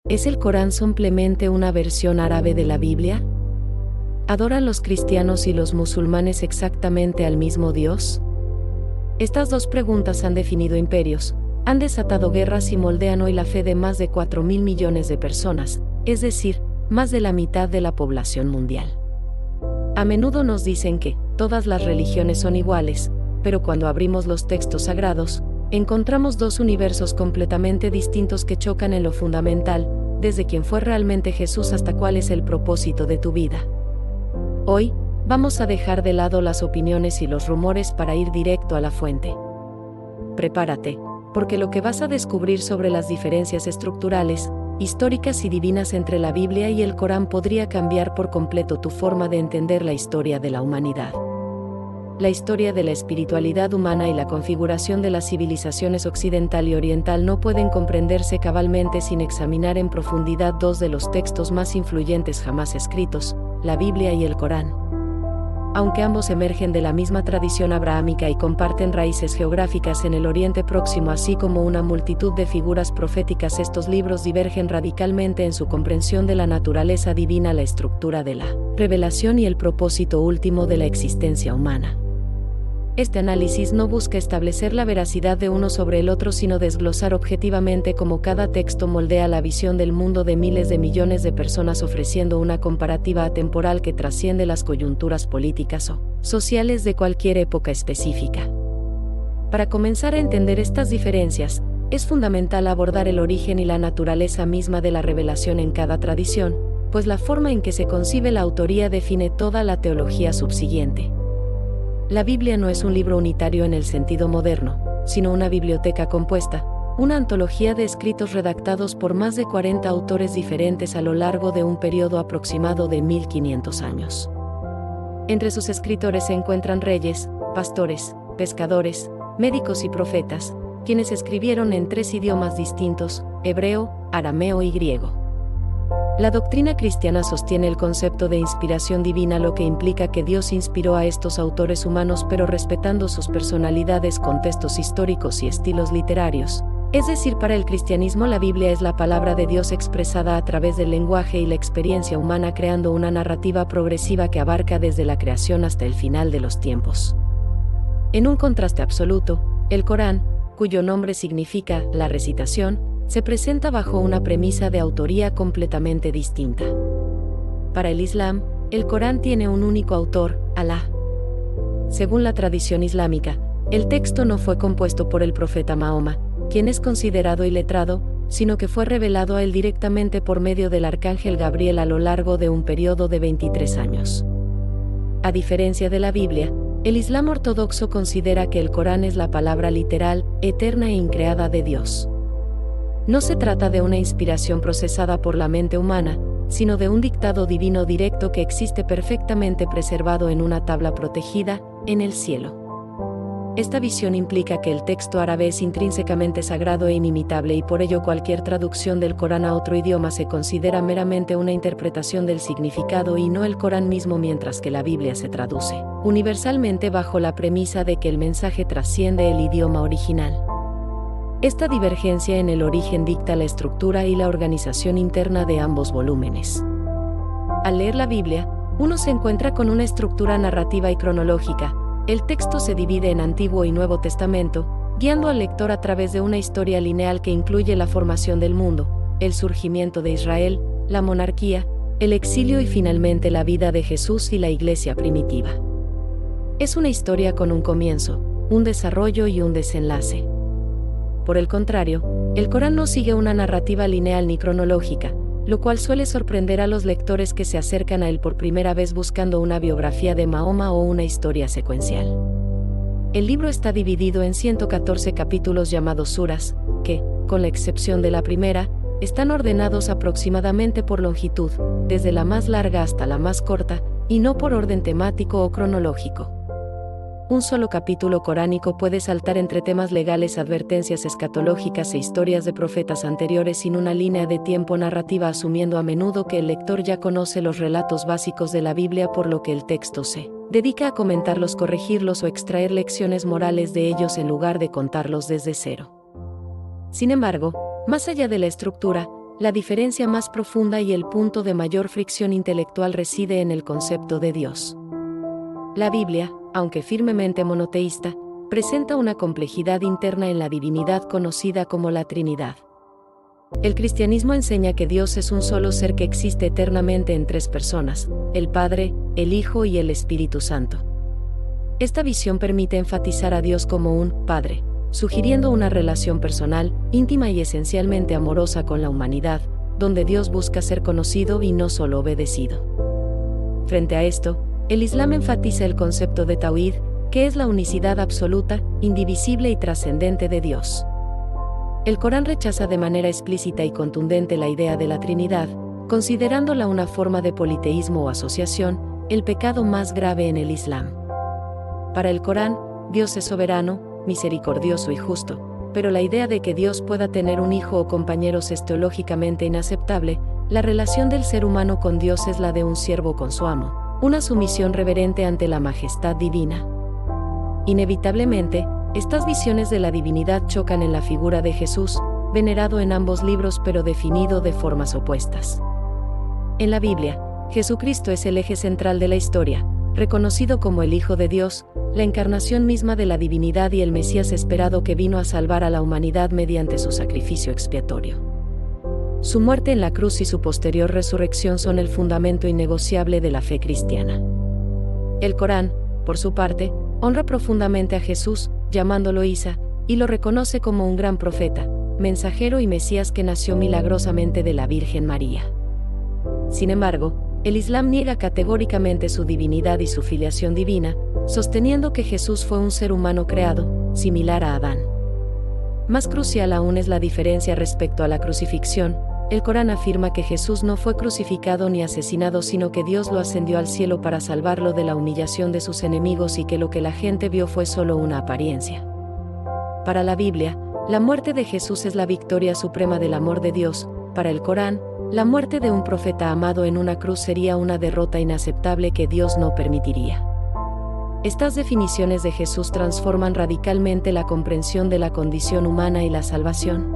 ¿Es el Corán simplemente una versión árabe de la Biblia? ¿Adoran los cristianos y los musulmanes exactamente al mismo Dios? Estas dos preguntas han definido imperios, han desatado guerras y moldean hoy la fe de más de 4.000 millones de personas, es decir, más de la mitad de la población mundial. A menudo nos dicen que todas las religiones son iguales, pero cuando abrimos los textos sagrados, encontramos dos universos completamente distintos que chocan en lo fundamental, desde quién fue realmente Jesús hasta cuál es el propósito de tu vida. Hoy, vamos a dejar de lado las opiniones y los rumores para ir directo a la fuente. Prepárate, porque lo que vas a descubrir sobre las diferencias estructurales, históricas y divinas entre la Biblia y el Corán podría cambiar por completo tu forma de entender la historia de la humanidad. La historia de la espiritualidad humana y la configuración de las civilizaciones occidental y oriental no pueden comprenderse cabalmente sin examinar en profundidad dos de los textos más influyentes jamás escritos, la Biblia y el Corán. Aunque ambos emergen de la misma tradición abrahámica y comparten raíces geográficas en el Oriente Próximo así como una multitud de figuras proféticas, estos libros divergen radicalmente en su comprensión de la naturaleza divina, la estructura de la revelación y el propósito último de la existencia humana. Este análisis no busca establecer la veracidad de uno sobre el otro, sino desglosar objetivamente cómo cada texto moldea la visión del mundo de miles de millones de personas, ofreciendo una comparativa atemporal que trasciende las coyunturas políticas o sociales de cualquier época específica. Para comenzar a entender estas diferencias, es fundamental abordar el origen y la naturaleza misma de la revelación en cada tradición, pues la forma en que se concibe la autoría define toda la teología subsiguiente. La Biblia no es un libro unitario en el sentido moderno, sino una biblioteca compuesta, una antología de escritos redactados por más de 40 autores diferentes a lo largo de un periodo aproximado de 1500 años. Entre sus escritores se encuentran reyes, pastores, pescadores, médicos y profetas, quienes escribieron en 3 idiomas distintos: hebreo, arameo y griego. La doctrina cristiana sostiene el concepto de inspiración divina, lo que implica que Dios inspiró a estos autores humanos pero respetando sus personalidades, contextos históricos y estilos literarios. Es decir, para el cristianismo la Biblia es la palabra de Dios expresada a través del lenguaje y la experiencia humana, creando una narrativa progresiva que abarca desde la creación hasta el final de los tiempos. En un contraste absoluto, el Corán, cuyo nombre significa la recitación, se presenta bajo una premisa de autoría completamente distinta. Para el Islam, el Corán tiene un único autor, Alá. Según la tradición islámica, el texto no fue compuesto por el profeta Mahoma, quien es considerado iletrado, sino que fue revelado a él directamente por medio del arcángel Gabriel a lo largo de un periodo de 23 años. A diferencia de la Biblia, el Islam ortodoxo considera que el Corán es la palabra literal, eterna e increada de Dios. No se trata de una inspiración procesada por la mente humana, sino de un dictado divino directo que existe perfectamente preservado en una tabla protegida, en el cielo. Esta visión implica que el texto árabe es intrínsecamente sagrado e inimitable y por ello cualquier traducción del Corán a otro idioma se considera meramente una interpretación del significado y no el Corán mismo, mientras que la Biblia se traduce universalmente bajo la premisa de que el mensaje trasciende el idioma original. Esta divergencia en el origen dicta la estructura y la organización interna de ambos volúmenes. Al leer la Biblia, uno se encuentra con una estructura narrativa y cronológica. El texto se divide en Antiguo y Nuevo Testamento, guiando al lector a través de una historia lineal que incluye la formación del mundo, el surgimiento de Israel, la monarquía, el exilio y finalmente la vida de Jesús y la iglesia primitiva. Es una historia con un comienzo, un desarrollo y un desenlace. Por el contrario, el Corán no sigue una narrativa lineal ni cronológica, lo cual suele sorprender a los lectores que se acercan a él por primera vez buscando una biografía de Mahoma o una historia secuencial. El libro está dividido en 114 capítulos llamados suras, que, con la excepción de la primera, están ordenados aproximadamente por longitud, desde la más larga hasta la más corta, y no por orden temático o cronológico. Un solo capítulo coránico puede saltar entre temas legales, advertencias escatológicas e historias de profetas anteriores sin una línea de tiempo narrativa, asumiendo a menudo que el lector ya conoce los relatos básicos de la Biblia, por lo que el texto se dedica a comentarlos, corregirlos o extraer lecciones morales de ellos en lugar de contarlos desde cero. Sin embargo, más allá de la estructura, la diferencia más profunda y el punto de mayor fricción intelectual reside en el concepto de Dios. La Biblia, aunque firmemente monoteísta, presenta una complejidad interna en la divinidad conocida como la Trinidad. El cristianismo enseña que Dios es un solo ser que existe eternamente en tres personas, el Padre, el Hijo y el Espíritu Santo. Esta visión permite enfatizar a Dios como un Padre, sugiriendo una relación personal, íntima y esencialmente amorosa con la humanidad, donde Dios busca ser conocido y no solo obedecido. Frente a esto, el Islam enfatiza el concepto de Tauhid, que es la unicidad absoluta, indivisible y trascendente de Dios. El Corán rechaza de manera explícita y contundente la idea de la Trinidad, considerándola una forma de politeísmo o asociación, el pecado más grave en el Islam. Para el Corán, Dios es soberano, misericordioso y justo, pero la idea de que Dios pueda tener un hijo o compañeros es teológicamente inaceptable. La relación del ser humano con Dios es la de un siervo con su amo, una sumisión reverente ante la majestad divina. Inevitablemente, estas visiones de la divinidad chocan en la figura de Jesús, venerado en ambos libros pero definido de formas opuestas. En la Biblia, Jesucristo es el eje central de la historia, reconocido como el Hijo de Dios, la encarnación misma de la divinidad y el Mesías esperado que vino a salvar a la humanidad mediante su sacrificio expiatorio. Su muerte en la cruz y su posterior resurrección son el fundamento innegociable de la fe cristiana. El Corán, por su parte, honra profundamente a Jesús, llamándolo Isa, y lo reconoce como un gran profeta, mensajero y Mesías que nació milagrosamente de la Virgen María. Sin embargo, el Islam niega categóricamente su divinidad y su filiación divina, sosteniendo que Jesús fue un ser humano creado, similar a Adán. Más crucial aún es la diferencia respecto a la crucifixión. El Corán afirma que Jesús no fue crucificado ni asesinado, sino que Dios lo ascendió al cielo para salvarlo de la humillación de sus enemigos y que lo que la gente vio fue solo una apariencia. Para la Biblia, la muerte de Jesús es la victoria suprema del amor de Dios. Para el Corán, la muerte de un profeta amado en una cruz sería una derrota inaceptable que Dios no permitiría. Estas definiciones de Jesús transforman radicalmente la comprensión de la condición humana y la salvación.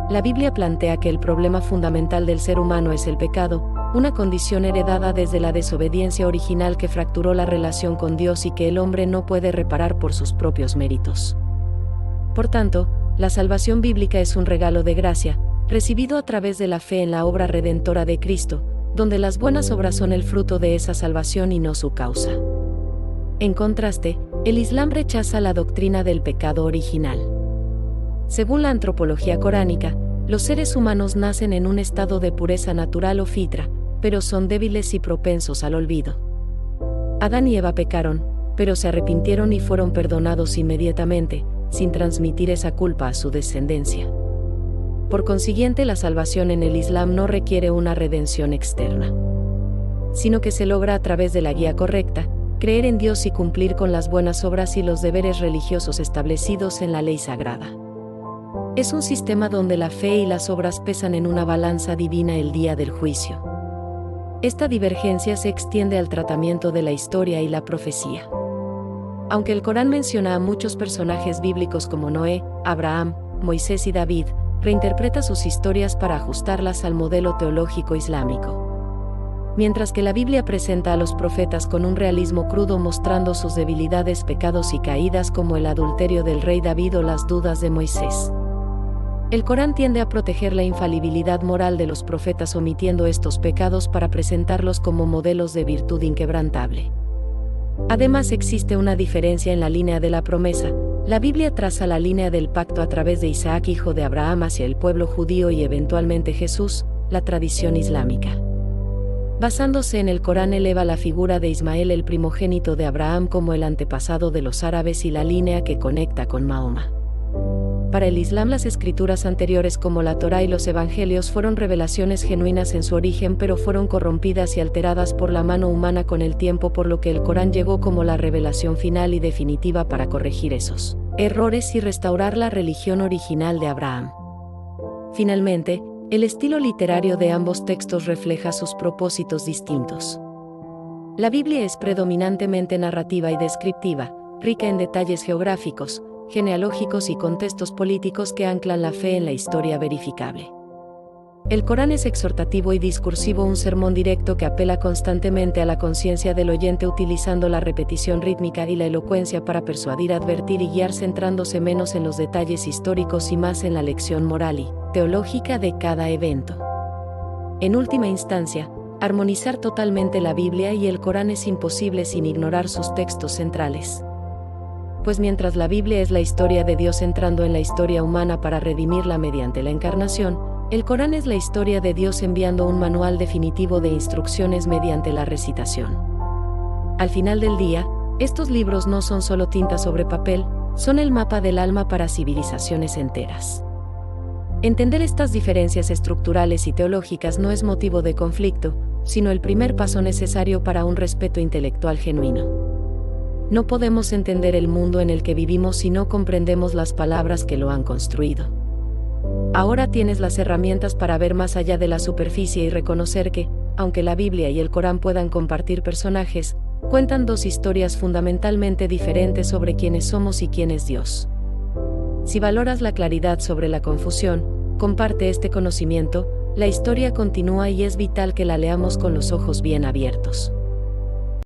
La Biblia plantea que el problema fundamental del ser humano es el pecado, una condición heredada desde la desobediencia original que fracturó la relación con Dios y que el hombre no puede reparar por sus propios méritos. Por tanto, la salvación bíblica es un regalo de gracia, recibido a través de la fe en la obra redentora de Cristo, donde las buenas obras son el fruto de esa salvación y no su causa. En contraste, el Islam rechaza la doctrina del pecado original. Según la antropología coránica, los seres humanos nacen en un estado de pureza natural o fitra, pero son débiles y propensos al olvido. Adán y Eva pecaron, pero se arrepintieron y fueron perdonados inmediatamente, sin transmitir esa culpa a su descendencia. Por consiguiente, la salvación en el Islam no requiere una redención externa, sino que se logra a través de la guía correcta, creer en Dios y cumplir con las buenas obras y los deberes religiosos establecidos en la ley sagrada. Es un sistema donde la fe y las obras pesan en una balanza divina el día del juicio. Esta divergencia se extiende al tratamiento de la historia y la profecía. Aunque el Corán menciona a muchos personajes bíblicos como Noé, Abraham, Moisés y David, reinterpreta sus historias para ajustarlas al modelo teológico islámico. Mientras que la Biblia presenta a los profetas con un realismo crudo mostrando sus debilidades, pecados y caídas como el adulterio del rey David o las dudas de Moisés. El Corán tiende a proteger la infalibilidad moral de los profetas omitiendo estos pecados para presentarlos como modelos de virtud inquebrantable. Además existe una diferencia en la línea de la promesa. La Biblia traza la línea del pacto a través de Isaac, hijo de Abraham, hacia el pueblo judío y eventualmente Jesús, la tradición islámica. Basándose en el Corán eleva la figura de Ismael, el primogénito de Abraham, como el antepasado de los árabes y la línea que conecta con Mahoma. Para el Islam, las escrituras anteriores como la Torá y los Evangelios fueron revelaciones genuinas en su origen, pero fueron corrompidas y alteradas por la mano humana con el tiempo, por lo que el Corán llegó como la revelación final y definitiva para corregir esos errores y restaurar la religión original de Abraham. Finalmente, el estilo literario de ambos textos refleja sus propósitos distintos. La Biblia es predominantemente narrativa y descriptiva, rica en detalles geográficos, genealógicos y contextos políticos que anclan la fe en la historia verificable. El Corán es exhortativo y discursivo, un sermón directo que apela constantemente a la conciencia del oyente utilizando la repetición rítmica y la elocuencia para persuadir, advertir y guiar, centrándose menos en los detalles históricos y más en la lección moral y teológica de cada evento. En última instancia, armonizar totalmente la Biblia y el Corán es imposible sin ignorar sus textos centrales. Pues mientras la Biblia es la historia de Dios entrando en la historia humana para redimirla mediante la encarnación, el Corán es la historia de Dios enviando un manual definitivo de instrucciones mediante la recitación. Al final del día, estos libros no son solo tinta sobre papel, son el mapa del alma para civilizaciones enteras. Entender estas diferencias estructurales y teológicas no es motivo de conflicto, sino el primer paso necesario para un respeto intelectual genuino. No podemos entender el mundo en el que vivimos si no comprendemos las palabras que lo han construido. Ahora tienes las herramientas para ver más allá de la superficie y reconocer que, aunque la Biblia y el Corán puedan compartir personajes, cuentan dos historias fundamentalmente diferentes sobre quiénes somos y quién es Dios. Si valoras la claridad sobre la confusión, comparte este conocimiento, la historia continúa y es vital que la leamos con los ojos bien abiertos.